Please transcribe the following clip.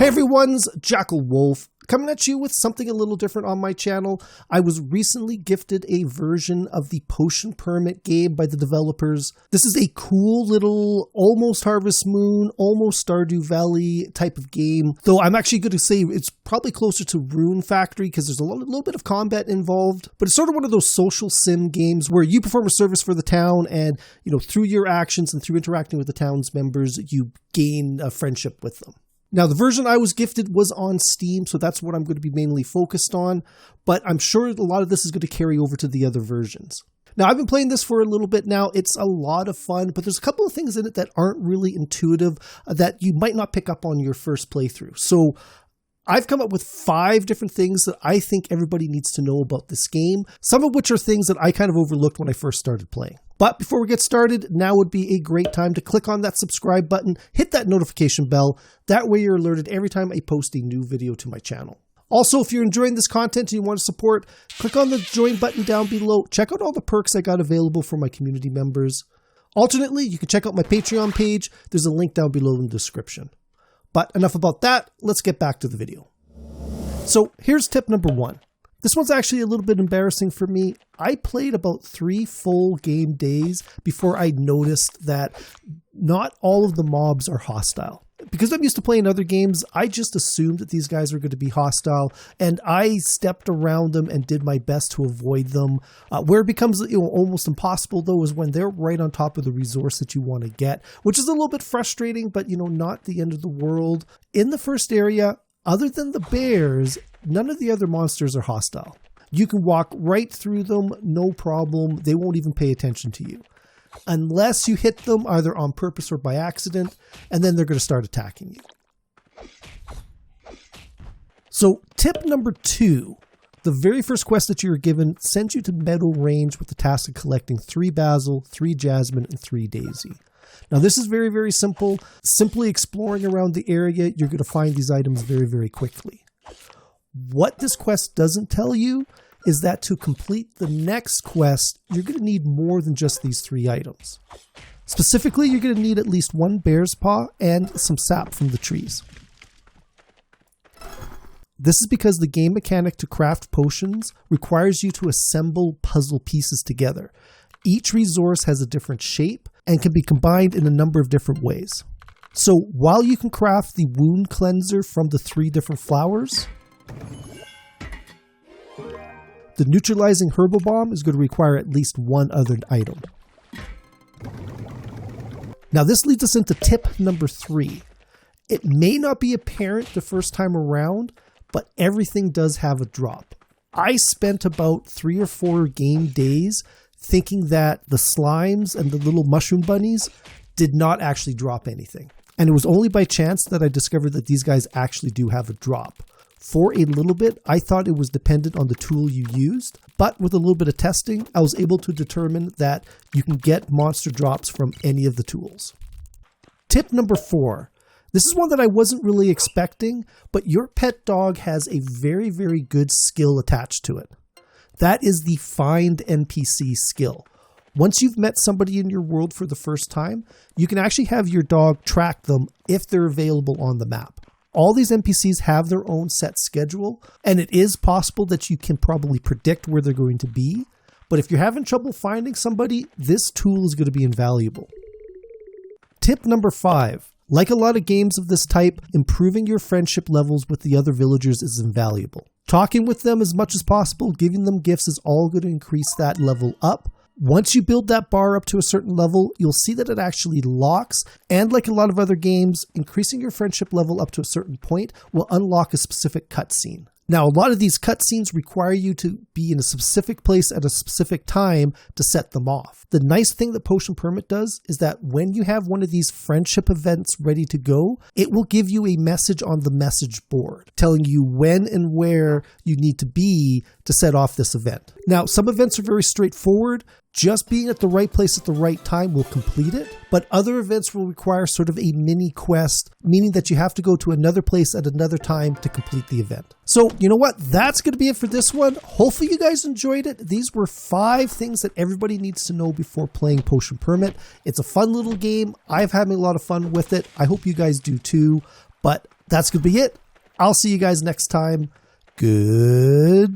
Hey everyone's Jackal Wolf, coming at you with something a little different on my channel. I was recently gifted a version of the Potion Permit game by the developers. This is a cool little almost Harvest Moon, almost Stardew Valley type of game, though I'm actually going to say it's probably closer to Rune Factory because there's a little bit of combat involved, but it's sort of one of those social sim games where you perform a service for the town and, through your actions and through interacting with the town's members, you gain a friendship with them. Now, the version I was gifted was on Steam, so that's what I'm going to be mainly focused on, but I'm sure a lot of this is going to carry over to the other versions. Now, I've been playing this for a little bit now. It's a lot of fun, but there's a couple of things in it that aren't really intuitive that you might not pick up on your first playthrough. So I've come up with 5 different things that I think everybody needs to know about this game, some of which are things that I kind of overlooked when I first started playing. But before we get started, now would be a great time to click on that subscribe button, hit that notification bell. That way you're alerted every time I post a new video to my channel. Also, if you're enjoying this content and you want to support, click on the join button down below. Check out all the perks I got available for my community members. Alternately, you can check out my Patreon page. There's a link down below in the description. But enough about that, let's get back to the video. So here's tip number 1. This one's actually a little bit embarrassing for me. I played about 3 full game days before I noticed that not all of the mobs are hostile. Because I'm used to playing other games, I just assumed that these guys were going to be hostile, and I stepped around them and did my best to avoid them. Where it becomes almost impossible, though, is when they're right on top of the resource that you want to get, which is a little bit frustrating, but not the end of the world. In the first area, other than the bears, none of the other monsters are hostile. You can walk right through them, no problem. They won't even pay attention to you. Unless you hit them either on purpose or by accident, and then they're going to start attacking you. So tip number 2, the very first quest that you're given sends you to Meadow Range with the task of collecting 3 basil, 3 jasmine, and 3 daisy. Now this is very, very simple. Simply exploring around the area, you're going to find these items very, very quickly. What this quest doesn't tell you is that to complete the next quest, you're going to need more than just these 3 items. Specifically, you're going to need at least 1 bear's paw and some sap from the trees. This is because the game mechanic to craft potions requires you to assemble puzzle pieces together. Each resource has a different shape and can be combined in a number of different ways. So while you can craft the wound cleanser from the 3 different flowers, the neutralizing herbal bomb is going to require at least 1 other item. Now this leads us into tip number 3. It may not be apparent the first time around, but everything does have a drop. I spent about 3 or 4 game days thinking that the slimes and the little mushroom bunnies did not actually drop anything. And it was only by chance that I discovered that these guys actually do have a drop. For a little bit, I thought it was dependent on the tool you used, but with a little bit of testing, I was able to determine that you can get monster drops from any of the tools. Tip number 4. This is one that I wasn't really expecting, but your pet dog has a very, very good skill attached to it. That is the Find NPC skill. Once you've met somebody in your world for the first time, you can actually have your dog track them if they're available on the map. All these NPCs have their own set schedule, and it is possible that you can probably predict where they're going to be. But if you're having trouble finding somebody, this tool is going to be invaluable. Tip number 5. Like a lot of games of this type, improving your friendship levels with the other villagers is invaluable. Talking with them as much as possible, giving them gifts is all going to increase that level up. Once you build that bar up to a certain level, you'll see that it actually locks, and like a lot of other games, increasing your friendship level up to a certain point will unlock a specific cutscene. Now, a lot of these cutscenes require you to be in a specific place at a specific time to set them off. The nice thing that Potion Permit does is that when you have one of these friendship events ready to go, it will give you a message on the message board telling you when and where you need to be to set off this event. Now, some events are very straightforward. Just being at the right place at the right time will complete it, but other events will require sort of a mini quest, meaning that you have to go to another place at another time to complete the event. So, you know what? That's going to be it for this one. Hopefully you guys enjoyed it. These were 5 things that everybody needs to know before playing Potion Permit. It's a fun little game. I've had a lot of fun with it. I hope you guys do too. But that's going to be it. I'll see you guys next time. Goodbye.